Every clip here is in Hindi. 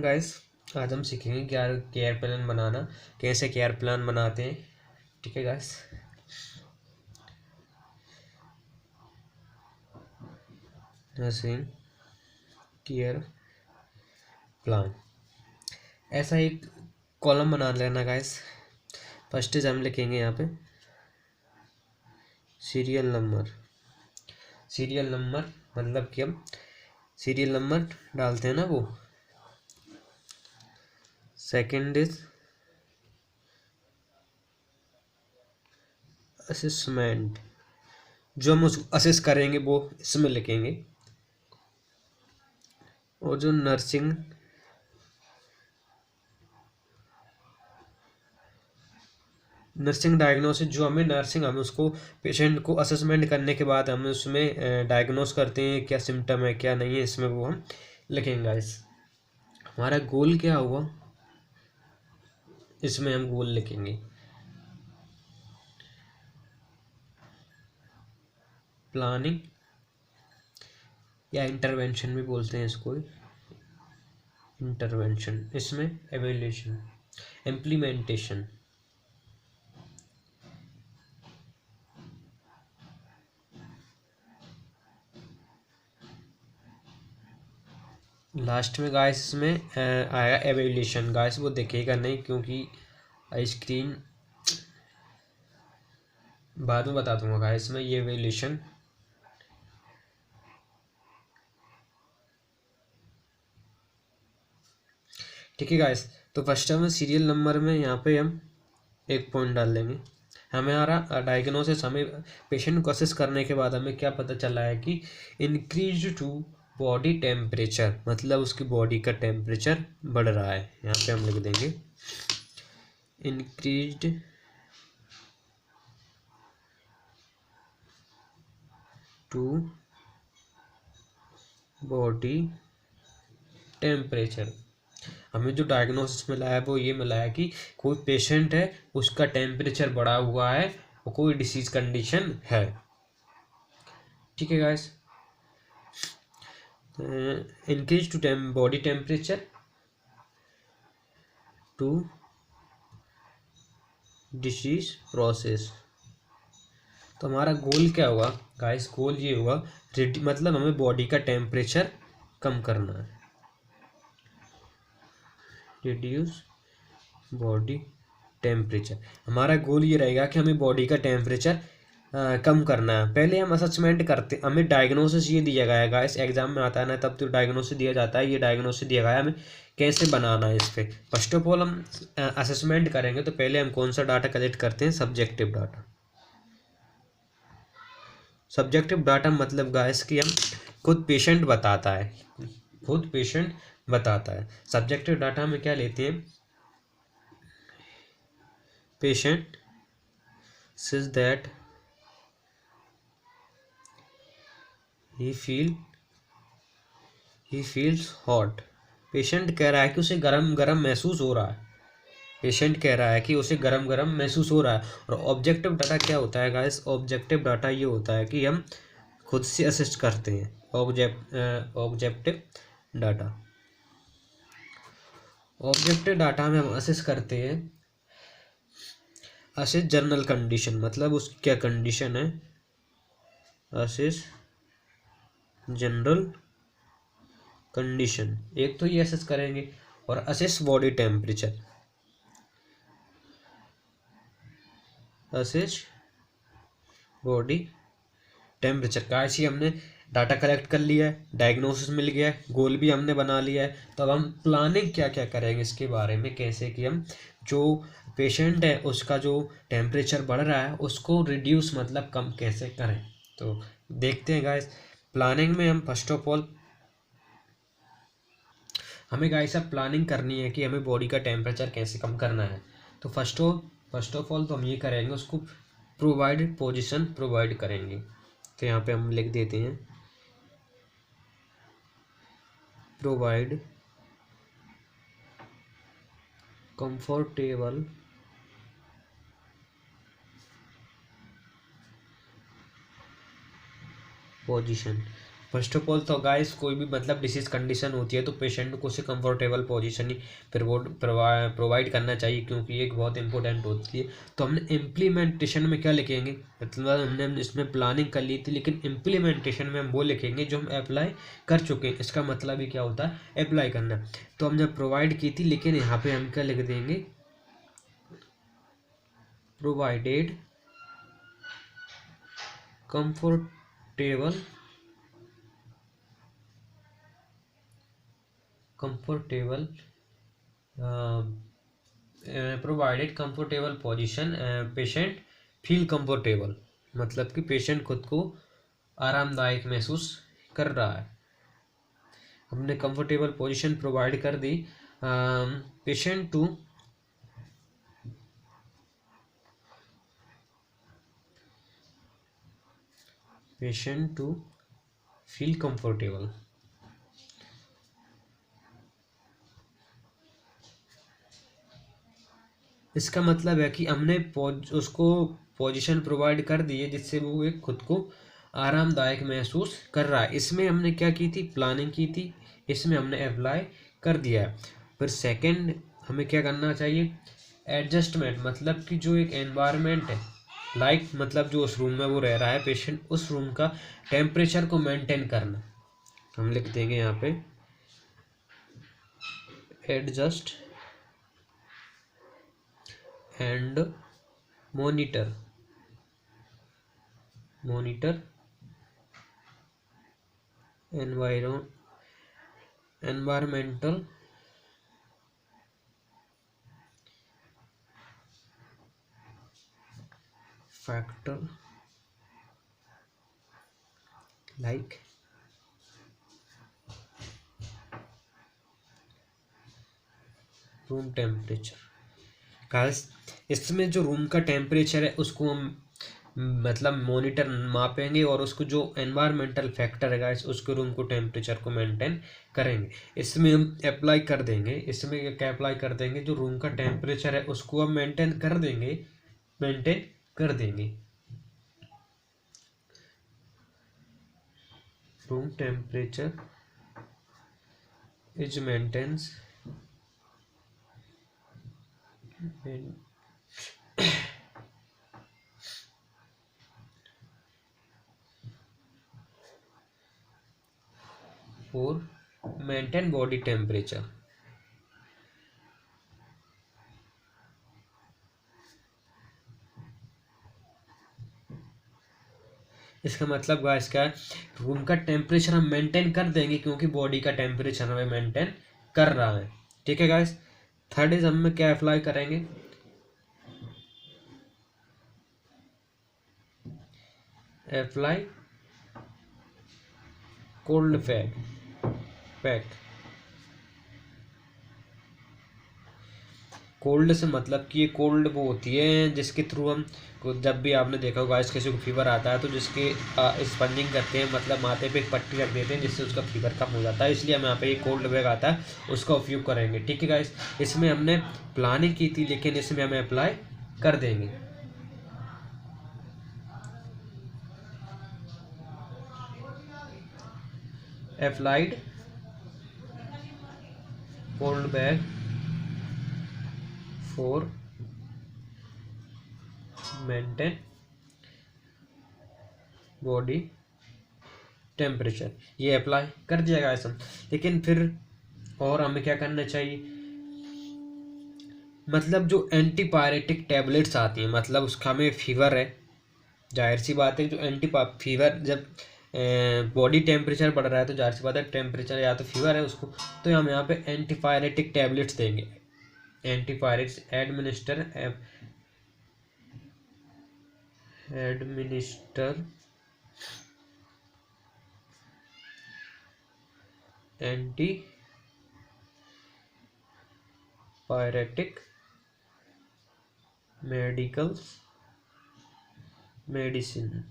गाइस, आज हम सीखेंगे क्या केयर प्लान बनाना, कैसे केयर प्लान बनाते हैं। ठीक है गाइस, नर्सिंग केयर प्लान ऐसा एक कॉलम बना लेना गाइस। फर्स्ट इज हम लिखेंगे यहाँ पे सीरियल नंबर। सीरियल नंबर मतलब कि हम सीरियल नंबर डालते हैं ना वो। सेकंड इज असेसमेंट, जो हम उसको असेस करेंगे वो इसमें लिखेंगे। और जो नर्सिंग डायग्नोसिस, जो हमें उसको पेशेंट को असेसमेंट करने के बाद हमें उसमें डायग्नोस करते हैं क्या सिम्टम है क्या नहीं है, इसमें वो हम लिखेंगे गाइस। हमारा गोल क्या हुआ, इसमें हम गोल लिखेंगे। प्लानिंग या इंटरवेंशन भी बोलते हैं इसको, इंटरवेंशन। इसमें एवेल्यूशन, इम्प्लीमेंटेशन। लास्ट में गाइस इसमें आएगा एवेल्यूशन। गाइस वो देखेगा नहीं क्योंकि स्क्रीन बाद में बता दूंगा गाइस इसमें ये एवेल्यूशन। ठीक है गाइस, तो फर्स्ट हमें सीरियल नंबर में यहाँ पे हम एक पॉइंट डाल लेंगे। हमारा डायग्नोसिस, हमें पेशेंट को असेस करने के बाद हमें क्या पता चला है कि इंक्रीज टू बॉडी टेम्परेचर, मतलब उसकी बॉडी का टेम्परेचर बढ़ रहा है। यहाँ पे हम लिख देंगे इंक्रीज्ड टू बॉडी टेम्परेचर। हमें जो डायग्नोसिस मिला है वो ये मिला है कि कोई पेशेंट है, उसका टेम्परेचर बढ़ा हुआ है और कोई डिसीज कंडीशन है। ठीक है guys, increase to body temperature to disease process. तो हमारा गोल क्या होगा गाइस, गोल ये होगा मतलब हमें बॉडी का टेम्परेचर कम करना है। रिड्यूस बॉडी टेम्परेचर, हमारा गोल ये रहेगा कि हमें बॉडी का टेम्परेचर कम करना है। पहले हम असेसमेंट करते, हमें डायग्नोसिस ये दिया गया है गाइस, एग्जाम में आता है ना तब तो डायग्नोसिस दिया जाता है। ये डायग्नोसिस दिया गया है हमें कैसे बनाना है। इस पर फर्स्ट ऑफ ऑल हम असेसमेंट करेंगे तो पहले हम कौन सा डाटा कलेक्ट करते हैं, सब्जेक्टिव डाटा। सब्जेक्टिव डाटा मतलब गाइस कि हम खुद पेशेंट बताता है, खुद पेशेंट बताता है। सब्जेक्टिव डाटा में क्या लेते हैं, patient says that he feels hot। Patient कह रहा है कि उसे गरम गरम महसूस हो रहा है। पेशेंट कह रहा है कि उसे गरम गरम महसूस हो रहा है। और ऑब्जेक्टिव डाटा क्या होता है गाइस, ऑब्जेक्टिव डाटा ये होता है कि हम खुद से असिस्ट करते हैं। ऑब्जेक्टिव डाटा, ऑब्जेक्टिव डाटा में हम असिस्ट करते हैं। असिस्ट जनरल कंडीशन, मतलब उसकी क्या कंडीशन है, असिस्ट जनरल कंडीशन, एक तो ये असेस करेंगे। और assess body temperature, assess body temperature का ऐसे हमने डाटा कलेक्ट कर लिया है, डायग्नोसिस मिल गया है, गोल भी हमने बना लिया है। तो अब हम प्लानिंग क्या क्या करेंगे इसके बारे में, कैसे कि हम जो पेशेंट है उसका जो टेम्परेचर बढ़ रहा है उसको रिड्यूस मतलब कम कैसे करें। तो देखते हैं गाइस, प्लानिंग में हम फर्स्ट ऑफ ऑल हमें गाइस अब प्लानिंग करनी है कि हमें बॉडी का टेम्परेचर कैसे कम करना है। तो फर्स्ट ऑफ ऑल तो हम ये करेंगे, उसको प्रोवाइड पोजीशन प्रोवाइड करेंगे। तो यहाँ पे हम लिख देते हैं provide comfortable position. First of all तो गाइस कोई भी मतलब डिसीज कंडीशन होती है तो पेशेंट को उसे कंफर्टेबल पोजीशन ही प्रोवाइड करना चाहिए, क्योंकि एक बहुत इंपॉर्टेंट होती है। तो हमने इम्प्लीमेंटेशन में क्या लिखेंगे, मतलब हमने इसमें प्लानिंग कर ली थी, लेकिन इम्प्लीमेंटेशन में हम वो लिखेंगे जो हम अप्लाई कर चुके हैं। इसका मतलब ही क्या होता है, अप्लाई करना। तो हमने प्रोवाइड की थी, लेकिन यहाँ पे हम क्या लिख देंगे, provided comfortable provided comfortable position, patient feel comfortable, मतलब कि पेशेंट खुद को आरामदायक महसूस कर रहा है। हमने कंफर्टेबल पोजीशन प्रोवाइड कर दी पेशेंट टू फील कंफर्टेबल। इसका मतलब है कि हमने उसको पोजीशन प्रोवाइड कर दी है जिससे वो एक खुद को आरामदायक महसूस कर रहा है। इसमें हमने क्या की थी, प्लानिंग की थी, इसमें हमने अप्लाई कर दिया है। फिर सेकंड हमें क्या करना चाहिए, एडजस्टमेंट, मतलब कि जो एक एनवायरनमेंट है, लाइक मतलब जो उस रूम में वो रह रहा है पेशेंट, उस रूम का टेम्परेचर को मेंटेन करना। हम लिख देंगे यहाँ पे adjust and monitor environmental factor like room temperature. Guys इसमें जो रूम का टेम्परेचर है उसको हम मतलब मॉनिटर मापेंगे, और उसको जो एनवायरमेंटल फैक्टर है गाइस उसके रूम को टेम्परेचर को मेंटेन करेंगे। इसमें हम अप्लाई कर देंगे, इसमें क्या अप्लाई कर देंगे, जो रूम का टेम्परेचर है उसको हम मेंटेन कर देंगे, रूम टेम्परेचर इज मेंटेन्स और मेंटेन बॉडी टेम्परेचर। इसका मतलब गाइस क्या है, रूम का टेम्परेचर हम मेंटेन कर देंगे क्योंकि बॉडी का टेम्परेचर हमें मेंटेन कर रहा है। ठीक है गाइस। थर्ड इज हम क्या अप्लाई करेंगे, अप्लाई कोल्ड पैक। कोल्ड से मतलब कि ये कोल्ड वो होती है जिसके थ्रू हम, जब भी आपने देखा होगा इस किसी को फीवर आता है तो जिसके स्पंजिंग करते हैं, मतलब माथे पे एक पट्टी रख देते हैं जिससे उसका फीवर कम हो जाता है, इसलिए हम यहाँ पे ये कोल्ड बैग आता है उसका उपयोग करेंगे। ठीक है गाइस। इसमें हमने प्लानिंग की थी लेकिन इसमें हमें अप्लाई कर देंगे। Applied cold bag for maintain body temperature, ये अप्लाई कर दिया गाइस हम। लेकिन फिर और हमें क्या करना चाहिए, मतलब जो एंटीपायरेटिक टैबलेट्स आती हैं, मतलब उसका हमें फीवर है, जाहिर सी बात है जो फीवर जब बॉडी टेम्परेचर बढ़ रहा है तो जाहिर सी बात है टेम्परेचर या तो फीवर है उसको, तो हम यहाँ पे एंटीपायरेटिक टैबलेट्स देंगे। Antipyretics administer antipyretic medicine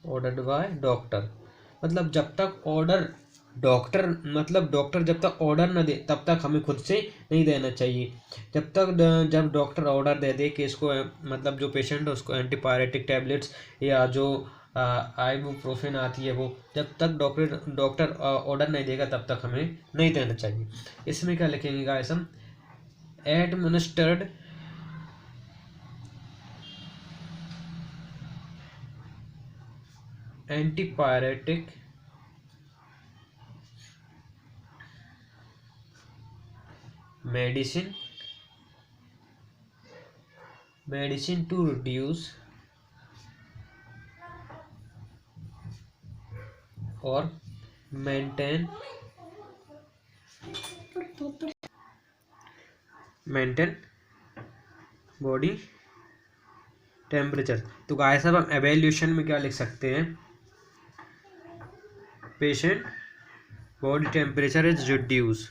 ordered by doctor, मतलब जब तक ऑर्डर डॉक्टर मतलब डॉक्टर जब तक ऑर्डर न दे तब तक हमें खुद से नहीं देना चाहिए। जब डॉक्टर ऑर्डर दे दे कि इसको मतलब जो पेशेंट है उसको एंटीपायरेटिक टैबलेट्स या जो आइबुप्रोफेन आती है, वो जब तक डॉक्टर ऑर्डर नहीं देगा तब तक हमें नहीं देना चाहिए। इसमें क्या लिखेंगे गाइस हम, administered antipyretic medicine to reduce or maintain body temperature. तो गाइस अब हम एवेल्यूशन में क्या लिख सकते हैं, patient body temperature is reduce